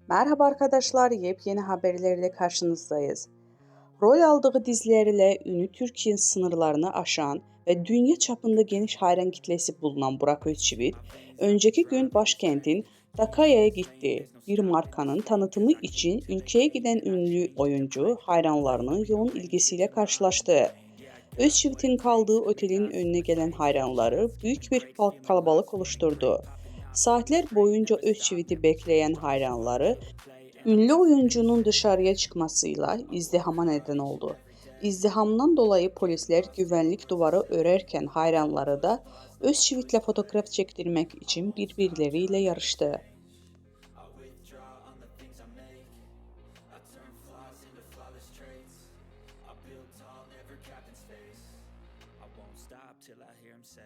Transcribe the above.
Merhaba arkadaşlar, yepyeni haberlerle karşınızdayız. Rol aldığı dizilerle ünlü Türkiye sınırlarını aşan ve dünya çapında geniş hayran kitlesi bulunan Burak Özçivit, önceki gün başkentin Dakaya'ya gitti. Bir markanın tanıtımı için ülkeye giden ünlü oyuncu hayranlarının yoğun ilgisiyle karşılaştı. Özçivit'in kaldığı otelin önüne gelen hayranları büyük bir kalabalık oluşturdu. Saatler boyunca Özçivit'i bekleyen hayranları ünlü oyuncunun dışarıya çıkmasıyla izdihama neden oldu. İzdihamdan dolayı polisler güvenlik duvarı örerken hayranları da Özçivit'le fotoğraf çektirmek için birbirleriyle yarıştı. I won't stop till I hear him say